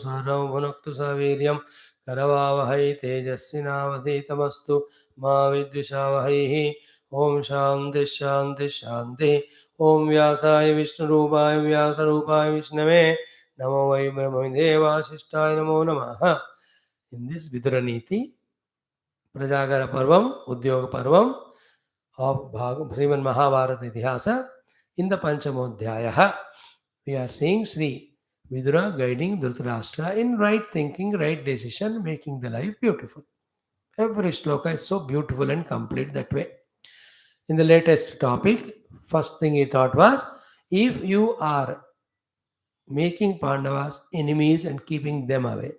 सारं भुनक्तु सवीर्यं करवावहै तेजस्विनावधीतमस्तु मा विद्विषावहैः। ॐ शान्ति शान्ति शान्तिः। ॐ व्यासाय विष्णुरूपाय व्यासरूपाय विष्णवे नमो वै ब्रह्मदेवाशिष्टाय नमो नमः। In this Vidura Neethi, Prajagara Parvam, Udyoga Parvam of Srimad Mahabharata Itihasa, in the Panchamodhyaya, we are seeing Sri Vidura guiding Dhritarashtra in right thinking, right decision, making the life beautiful. Every shloka is so beautiful and complete that way. In the latest topic, first thing he thought was, if you are making Pandavas enemies and keeping them away,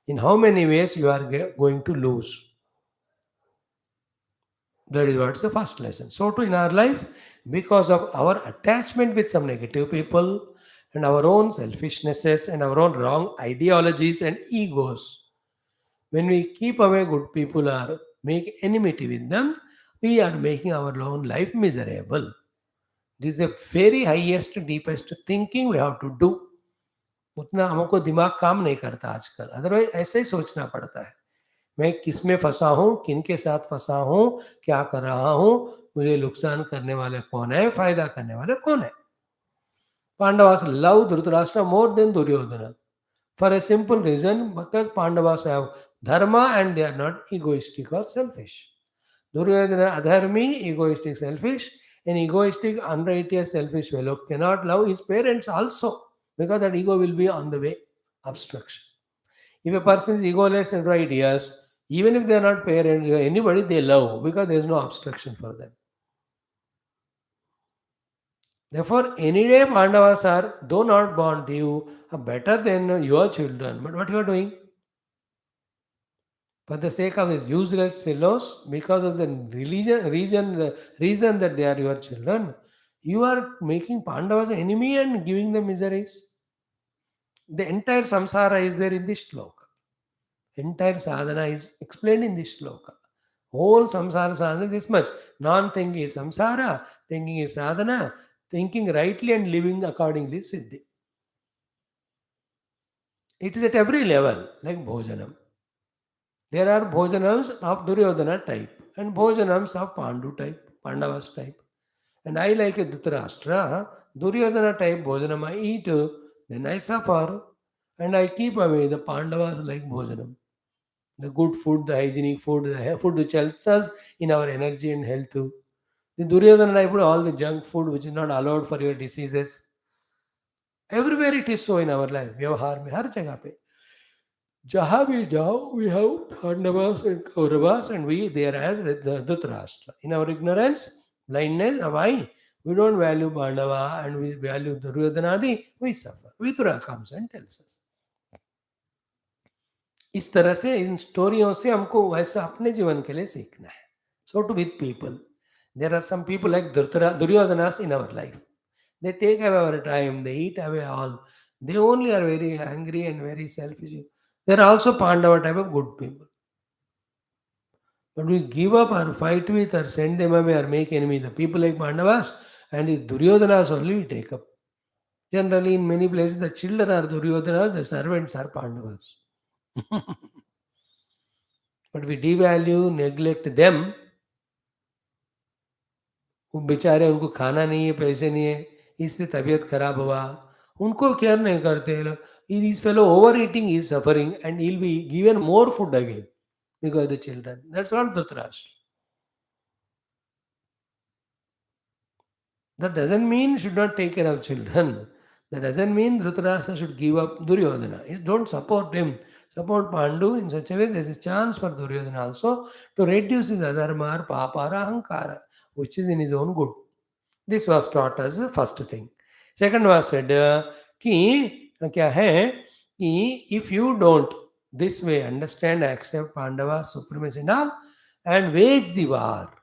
in how many ways you are going to lose? That is what's the first lesson. So too in our life, because of our attachment with some negative people and our own selfishnesses and our own wrong ideologies and egos, when we keep away good people or make enmity with them, we are making our own life miserable. This is the very highest, deepest thinking we have to do. उतना हमको दिमाग काम नहीं करता आजकल, otherwise ऐसे ही सोचना पड़ता है, मैं किस में फंसा हूँ, किन के साथ फंसा हूँ, क्या कर रहा हूँ, मुझे नुकसान करने वाले कौन है, फायदा करने वाले कौन है. Pandavas love Dhritarashtra more than Duryodhana for a simple reason, because Pandavas have dharma and they are not egoistic or selfish. Duryodhana adharmi, egoistic, selfish. An egoistic, unrighteous, selfish fellow cannot love his parents also, because that ego will be on the way, obstruction. If a person is egoless and righteous, even if they are not parents or anybody, they love because there is no obstruction for them. Therefore, any day Pandavas are, though not born to you, are better than your children. But what you are doing? For the sake of these useless fellows, because of the reason that they are your children, you are making Pandavas an enemy and giving them miseries. The entire samsara is there in this shloka. Entire sadhana is explained in this shloka. Whole samsara sadhana is this much. Non-thinking is samsara, thinking is sadhana, thinking rightly and living accordingly is siddhi. It is at every level, like bhojanam. There are bhojanams of Duryodhana type and bhojanams of Pandu type, Pandavas type. And I like a Dhritarashtra, Duryodhana type bhojanam I eat, then I suffer, and I keep away the Pandavas like bhojanam. The good food, the hygienic food, the food which helps us in our energy and health. The Duryodhana type, all the junk food which is not allowed for your diseases. Everywhere it is so in our life. Vyavahar mein, har jagah pe. Jaha we jao, we have Pandavas and Kauravas, and we there as Dhritarashtra. In our ignorance, blindness, why? We don't value Pandava and we value Duryodhanadi, we suffer. Vidura comes and tells us. इस तरह से इन स्टोरियों से हमको वैसा अपने जीवन के लिए सीखना है. So to with people, there are some people like Duryodanas in our life. They take away our time, they eat away all. They only are very angry and very selfish. There are also Pandava type of good people. But we give up or fight with or send them away or make enemy. The people like Pandavas and the Duryodanas only we take up. Generally in many places the children are Duryodanas, the servants are Pandavas. But we devalue, neglect them. वो बेचारे उनको खाना नहीं है, पैसे नहीं है, इसलिए तबीयत खराब हुआ, उनको केयर नहीं करते लोग. This fellow overeating is suffering and he'll be given more food again because of the children. That's not Dhritarashtra. That doesn't mean should not take care of children. That doesn't mean Dhritarashtra should give up Duryodhana. Don't support him. Support Pandu in such a way there's a chance for Duryodhana also to reduce his adharma or papa or ahankara, which is in his own good. This was taught as the first thing. Second was said कि क्या है कि if you don't this way understand, accept Pandava supremacy and all and wage the war.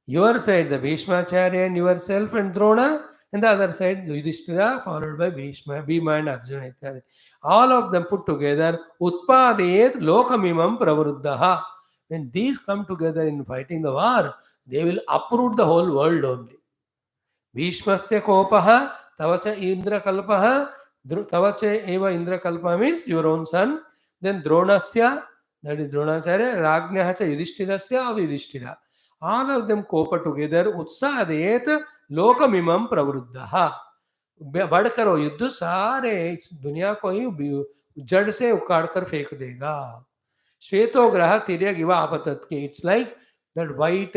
Your side, the Bhishmacharya and yourself and Drona, and the other side, Yudhishthira, followed by Bhima and Arjuna. All of them put together, Utpadayet Lokamimam Pravruddhaha. When these come together in fighting the war, they will uproot the whole world only. Bhishmasya Kopaha, Tavacha Indra Kalpaha, Tavache eva Indra Kalpa means your own son. Then Dronasya, that is Dronacharya, Ragnahacha Yudhishthirasya of Yudhishthira. All of them cope together. Utsadayet Lokamimam Pravruddha. बढ़कर वो युद्ध सारे इस दुनिया को ही जड़ से उखाड़ कर फेंक देगा. श्वेतो ग्रह तिर्यक इव आपतत के. It's like that white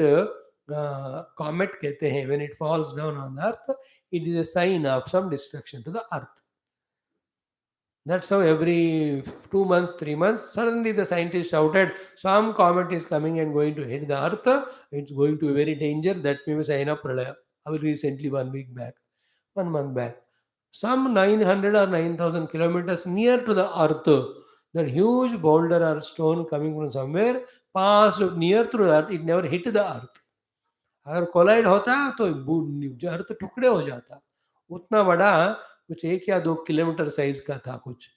comet कहते हैं. When it falls down on the earth, it is a sign of some destruction to the earth. That's how every 2 months, 3 months, suddenly the scientists shouted, some comet is coming and going to hit the earth. It's going to be very danger. That may be sign of pralaya. Recently, 1 week back, 1 month back, some 900 or 9,000 kilometers near to the earth, that huge boulder or stone coming from somewhere passed near through the earth. It never hit the earth. अगर collide होता तो अर्थ टुकड़े हो जाता. उतना बड़ा कुछ 1 या 2 किलोमीटर साइज का था कुछ.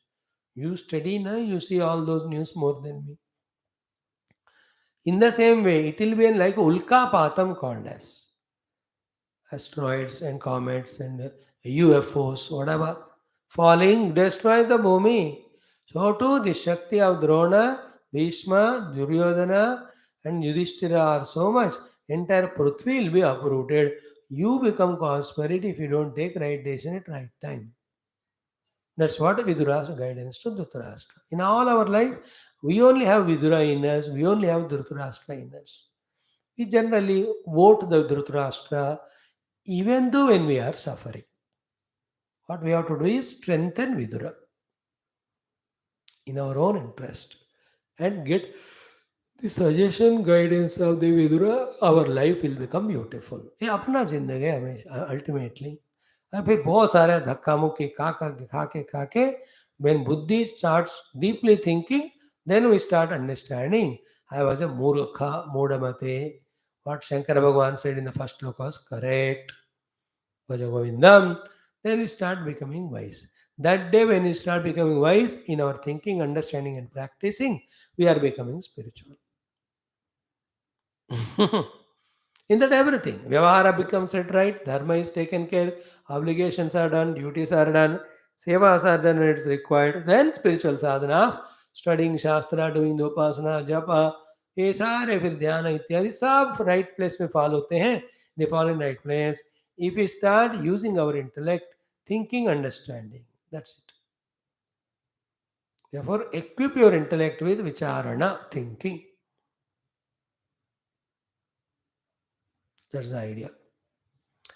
You study na, you see all those news more than me. In the same way, it will be like Ulka Patam called as asteroids and comets and UFOs, whatever, falling, destroy the Bhumi. So too, the Shakti of Drona, Bhishma, Duryodhana, and Yudhishthira are so much, entire Prithvi will be uprooted. You become prosperity if you don't take right decision at right time. That's what Vidura's guidance to Dhritarashtra. In all our life, we only have Vidura in us, we only have Dhritarashtra in us. We generally vote the Dhritarashtra even though when we are suffering. What we have to do is strengthen Vidura in our own interest and get the suggestion, guidance of the Vidura, our life will become beautiful. ये अपना जिंदगी है हमेशा ultimately. फिर बहुत सारे धक्का मुक्की खा के when buddhi starts deeply thinking, then we start understanding. I was a murukha, modamate. What Shankara Bhagavan said in the first sloka was correct. Bhaja Govindam. Then we start becoming wise. That day when we start becoming wise in our thinking, understanding and practicing, we are becoming spiritual. In that everything, Vyavahara becomes set right, Dharma is taken care, obligations are done, duties are done, sevas are done when it's required. Then spiritual sadhana, studying Shastra, doing the Upasana, Japa, ये सारे फिर ध्यान इत्यादि सब right place में fall होते हैं. They fall in right place if we start using our intellect, thinking, understanding. That's it. Therefore, equip your intellect with vicharana, thinking. That's the idea.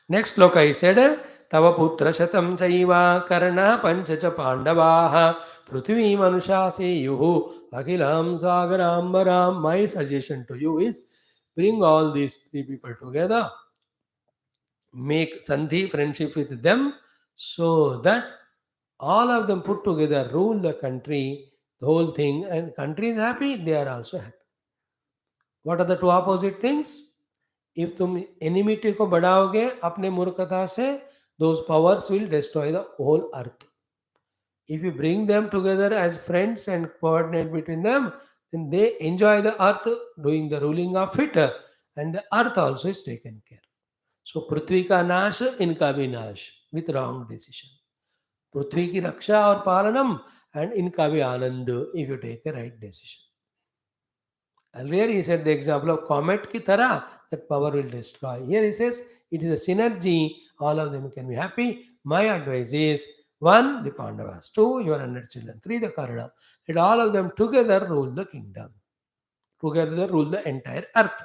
Next sloka he said, Tava putra shatam chaiva karna panchacha pandavaha prithvi manushase yuhu akilam sagarambaram. My suggestion to you is bring all these 3 people together, make sandhi friendship with them so that all of them put together rule the country, the whole thing, and country is happy, they are also happy. What are the 2 opposite things? If तुम enmity को बढ़ाओगे अपने मूर्खता से, those powers will destroy the whole earth. If you bring them together as friends and coordinate between them, then they enjoy the earth doing the ruling of it, and the earth also is taken care. So पृथ्वी का नाश, इनका भी नाश with wrong decision. पृथ्वी की रक्षा और पालनम, and इनका भी आनंद if you take a right decision. Earlier he said the example of comet ki tarah, that power will destroy. Here he says it is a synergy, all of them can be happy. My advice is 1, the Pandavas, 2, your 100 children, 3, the Karna. Let all of them together rule the kingdom. Together rule the entire earth.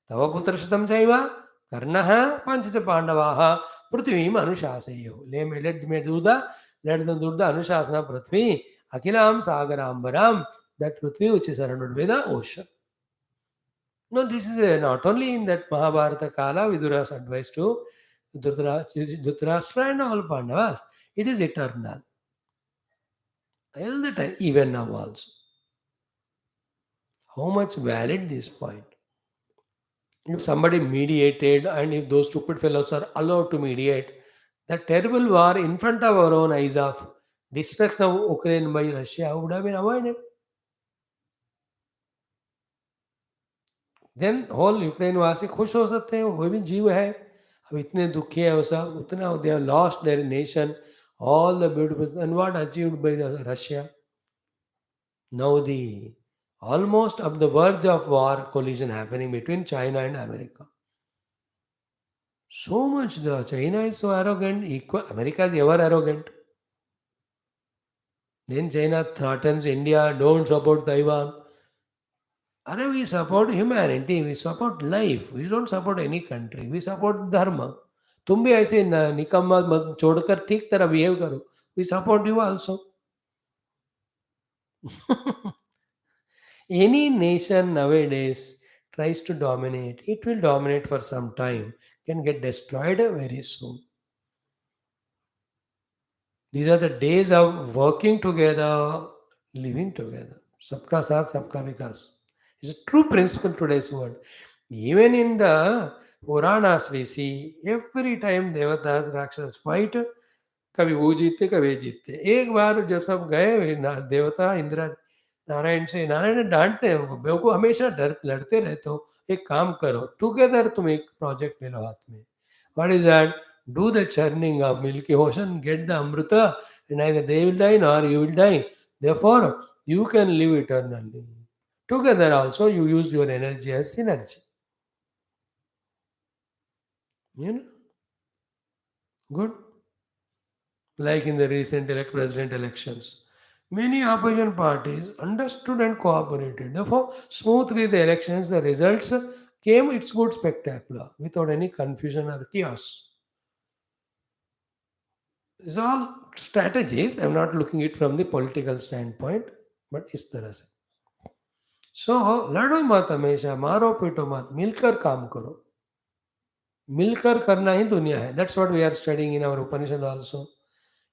Tava putra shatam chaiva, Karnaha, Panchacha Pandavaha, Prithvi Manushasayo. Let them do the Anushasana Prithvi, Akilam Sagarambaram, that Prithvi which is surrounded by the ocean. No, this is not only in that Mahabharata Kala, Vidura's advice to Dhritarashtra and all Pandavas. It is eternal. All the time, even now also. How much valid this point? If somebody mediated and if those stupid fellows are allowed to mediate, the terrible war in front of our own eyes of destruction of Ukraine by Russia would have been avoided. Then whole Ukraine वासी खुश हो सकते हैं, वो भी जीव है. अब इतने दुखी है वो सब, उतना they have lost their nation, All the beautiful and what achieved by the Russia. Now the almost of the verge of war collision happening between China and America. So much the China is so arrogant. America is ever arrogant. Then China threatens India. Don't support Taiwan. अरे we support humanity, we support life, we don't support any country, we support dharma. तुम भी ऐसे निकम्मा मत छोड़कर ठीक तरह behave करो. We support you also. Any nation nowadays tries to dominate, it will dominate for some time, can get destroyed very soon. These are the days of working together, living together. Sabka saath, sabka vikas. It's a true principle today's world. Even in the Puranas, we see every time Devatas, Rakshas fight, कभी वो जीतते कभी ये जीतते. एक बार जब सब गए देवता इंद्र नारायण से, नारायण डांटते हैं उनको, बेवकूफ हमेशा डर लड़ते रहते हो, एक काम करो टुगेदर, तुम एक प्रोजेक्ट ले लो हाथ में. What is that? Do the churning of milky ocean, get the amrita, and either they will die nor you will die. Therefore, you can live eternally. Together also, you use your energy as synergy. You know, good. Like in the recent president elections, many opposition parties understood and cooperated. Therefore, smoothly the elections, the results came. It's good, spectacular, without any confusion or chaos. It's all strategies. I'm not looking it from the political standpoint, but इस तरह से. So लड़ो मत हमेशा, मारो पीटो मत, मिलकर काम करो. मिलकर करना ही दुनिया है. That's what we are studying in our Upanishad also.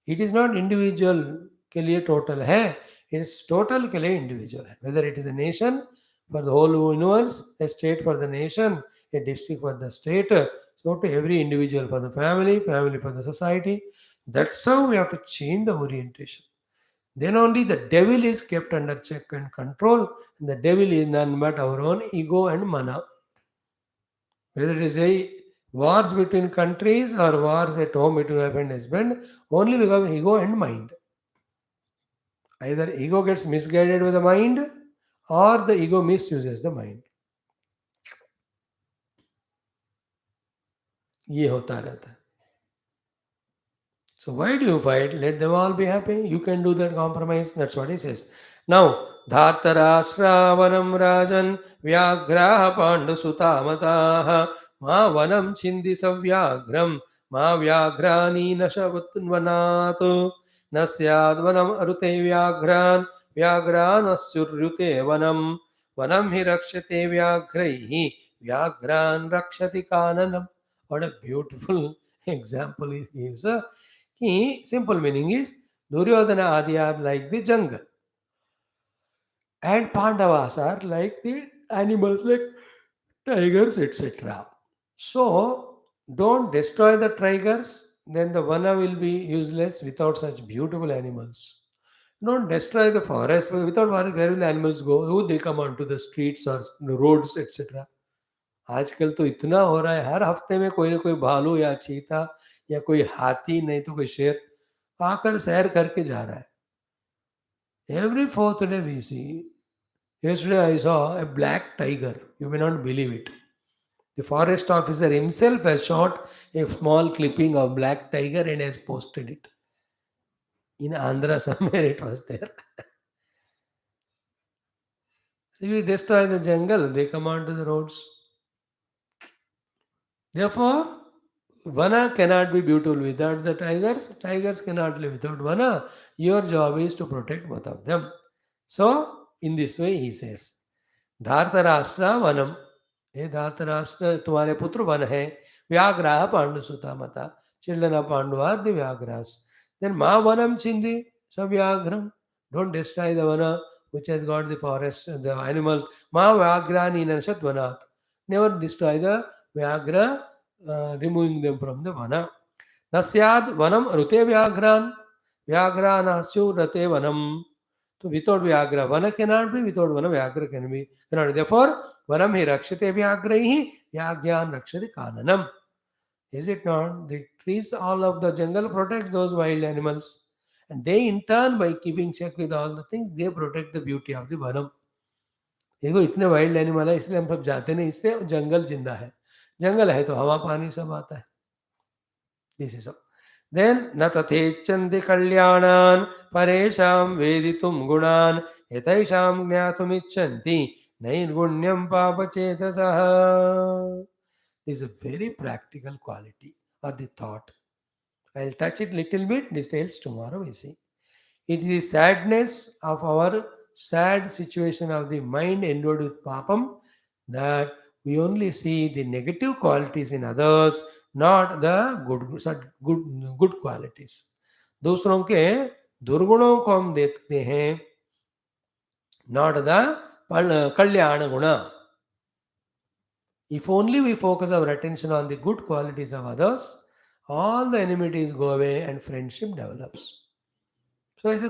It is not individual के लिए total है. It is total के लिए individual है. Whether it is a nation for the whole universe, a state for the nation, a district for the state, so to every individual for the family, family for the society. That's how we have to change the orientation. Then only the devil is kept under check and control. And the devil is none but our own ego and mana. Whether it is a wars between countries or wars at home between wife and husband, only because of ego and mind. Either ego gets misguided with the mind or the ego misuses the mind. ये होता रहता है. So why do you fight? Let them all be happy. You can do that compromise. That's what he says. Now, Dhartarashravanam Rajan Vyagraha Pandusutamatah Ma Vanam Chindi Savyagram Ma Vyagrani Nashavatvanatu Nasyad Vanam Arute Vyagran Vyagran Asyurute Vanam Vanam Hi Rakshate Vyagraihi Vyagran Rakshati Kananam. What a beautiful example he gives. Simple meaning is Duryodhana Adi are like the jungle and Pandavas are like the animals like tigers, etc. So don't destroy the tigers, then the Vana will be useless without such beautiful animals. Don't destroy the forest. Without forest, where will the animals go? Who they come onto the streets or the roads, etc. आजकल तो इतना हो रहा है, हर हफ्ते में कोई ना कोई भालू या चीता या कोई हाथी, नहीं तो कोई शेर आकर सैर करके जा रहा है. Every fourth day we see. Yesterday I saw a black tiger. You may not believe it. The forest officer himself has shot a small clipping of black tiger and has posted it. In Andhra somewhere it was there. So you destroy the jungle, they come onto the roads. Therefore, Vana cannot be beautiful without the tigers. Tigers cannot live without Vana. Your job is to protect both of them. So, in this way, he says, धार्तराष्ट्र वनम, हे धार्तराष्ट्र तुम्हारे पुत्र one है, व्याघ्राः पांडुसुता मता, children of Pandu are the Vyagras. Then Ma Vanam Chindi, Savyagram, don't destroy the Vana which has got the forest, the animals. Ma Vyagrani Nanshat Vanat, never destroy the Vyagra, removing them from the Vana. Nasyad Vanam Rute Vyagran, Vyagra Nasyu Rate Vanam. So without Vyagra, Vana cannot be, without Vana, Vyagra can be. Cannot be. Therefore, Vanam hi Rakshate Vyagraihi, Vyagyan Rakshate Kananam. Is it not? The trees, all of the jungle protects those wild animals. And they in turn, by keeping check with all the things, they protect the beauty of the Vanam. देखो इतने wild animal है इसलिए हम सब जाते नहीं, इसलिए जंगल जिंदा है। जंगल है तो हवा पानी सब आता है। दिस इज देन न तथेच्छन्ति कल्याणान् परेषां वेदितुं गुणान् यतैषां ज्ञातुमिच्छन्ति नैर्गुण्यं पापचेतसः। This is a very practical quality or the thought. I'll touch it little bit, details tomorrow we see. It is the sadness of our sad situation of the mind endowed with papam that we only see the negative qualities in others, not the good qualities. दूसरों के दुर्गुणों को हम देखते हैं, not the कल्याण गुण. If only we focus our attention on the good qualities of others, all the enmities go away and friendship develops. सो ऐसे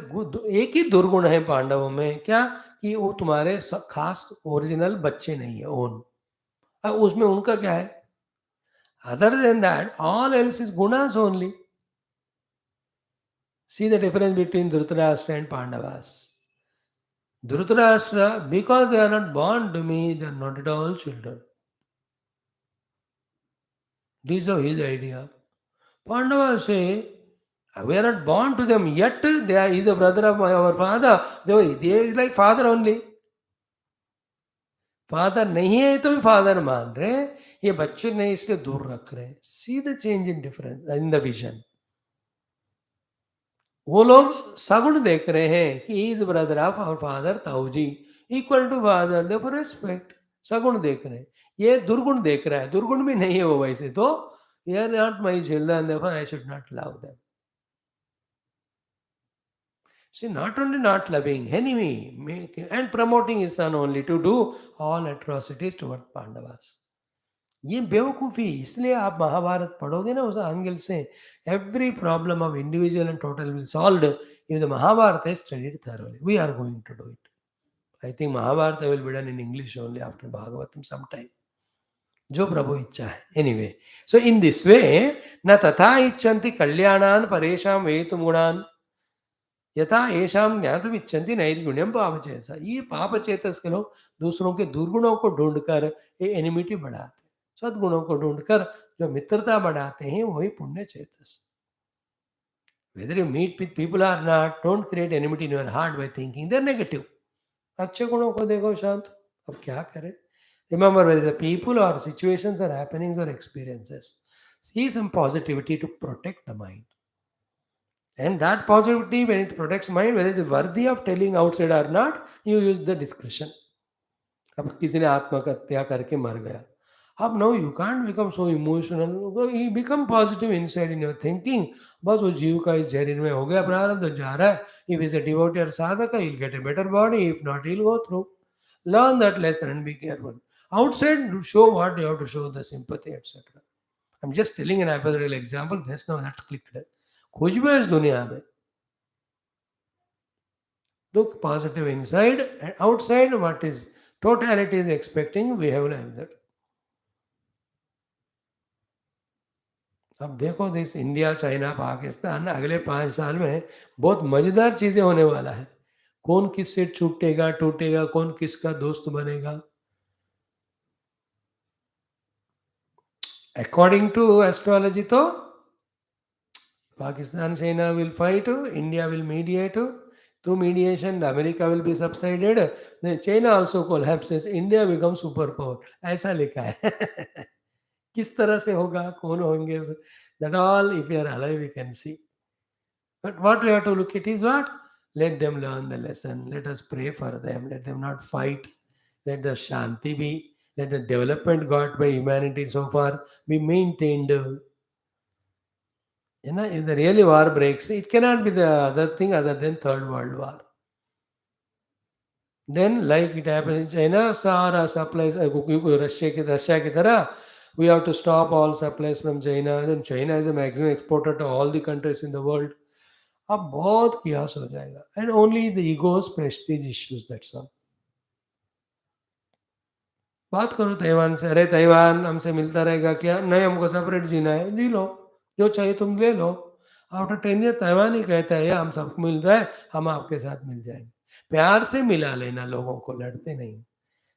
एक ही दुर्गुण है पांडवों में क्या, कि वो तुम्हारे खास ओरिजिनल बच्चे नहीं है ओन, उसमें उनका क्या है, other than that all else is गुणास only. See the difference between Dhritarashtra and Pandavas. Dhritarashtra, because they are not born to me, they are not at all children. This is his idea. Pandava से we are not born to them yet, they is a brother of our father, they is like father only. Father नहीं है तो भी father मान रहे हैं, ये बच्चे नहीं इसलिए दूर रख रहे हैं. See the change in difference in the vision. वो लोग सगुण देख रहे हैं कि is brother of our father ताऊजी, equal to father, therefore respect. सगुण देख रहे हैं, ये दुर्गुण देख रहा है, दुर्गुण भी नहीं है वो वैसे तो, ये are not my children therefore I should not love them. See, not only not loving, enemy, making, and promoting his son only to do all atrocities toward Pandavas. ये बेवकूफ़ी. इसलिए आप महाभारत पढ़ोगे ना उस एंगल से, every problem of individual and total will solve if the Mahabharata is studied thoroughly. We are going to do it. I think Mahabharata will be done in English only after Bhagavatam sometime. जो प्रभु इच्छा है. Anyway, so in this way, न तथा इच्छन्ति कल्याणान् परेषां वेतुं गुणान् यथा येषाम ज्ञातुम इच्छन्ति नैर्गुण्यम पापचेतसा. ये पापचेतस के लोग दूसरों के दुर्गुणों को ढूंढकर ये एनिमिटी बढ़ाते हैं, सद्गुणों को ढूंढकर जो मित्रता बढ़ाते हैं वही पुण्य चेतस. Whether you meet with people or not, don't create enmity in your heart by thinking they are negative. अच्छे गुणों को देखो शांत. अब क्या करें. रिमेंबर वेयर द पीपल और सिचुएशंस और हैपनिंग्स और experiences, see some positivity to protect the mind. And that positivity, when it protects mind, whether it is worthy of telling outside or not, you use the discretion. अब किसी ने आत्महत्या करके मर गया, अब no you can't become so emotional, you become positive inside in your thinking. बस वो जीव का इस शरीर में हो गया प्रारब्ध, जा रहा है. इफ इज अ डिवोटी और साधक, he'll get a better body, if not he'll go through. Learn that lesson and be careful. Outside show what you have to show, the sympathy etc. I'm just telling an hypothetical example, just now that clicked. कुछ भी इस दुनिया में, look positive inside and outside, what is totality is expecting, we have like that. अब देखो this India China Pakistan अगले 5 साल में बहुत मजेदार चीजें होने वाला है. कौन किससे छूटेगा टूटेगा, कौन किसका दोस्त बनेगा. अकॉर्डिंग टू एस्ट्रोलॉजी तो Pakistan, China will fight, India will mediate. Through mediation, the America will be subsided. Then China also collapses. India becomes superpower. ऐसा लिखा है. किस तरह से होगा, कौन होंगे, that all if we are alive we can see. But what we have to look at is what? Let them learn the lesson. Let us pray for them. Let them not fight. Let the shanti be. Let the development got by humanity so far be maintained. You know, if the really war breaks, it cannot be the other thing other than Third World War. Then, like it happened in China, Sahara supplies, Russia की तरह, we have to stop all supplies from China. Then China is a maximum exporter to all the countries in the world. अब बहुत chaos हो जाएगा. And only the egos, prestige issues, that's all. बात करो Taiwan से, अरे Taiwan हमसे मिलता रहेगा क्या? नहीं, हमको सेपरेट जीना है, जी लो, जो चाहिए तुम ले लो। आफ्टर 10 ईयर ताइवान ही कहता है, हम सबको मिल रहा है, हम आपके साथ मिल जाएंगे। प्यार से मिला लेना लोगों को, लड़ते नहीं,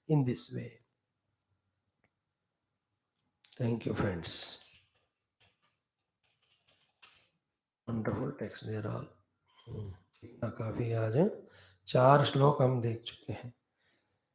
in this way. Thank you friends, wonderful text there all. इतना काफी आज है, 4 श्लोक हम देख चुके हैं।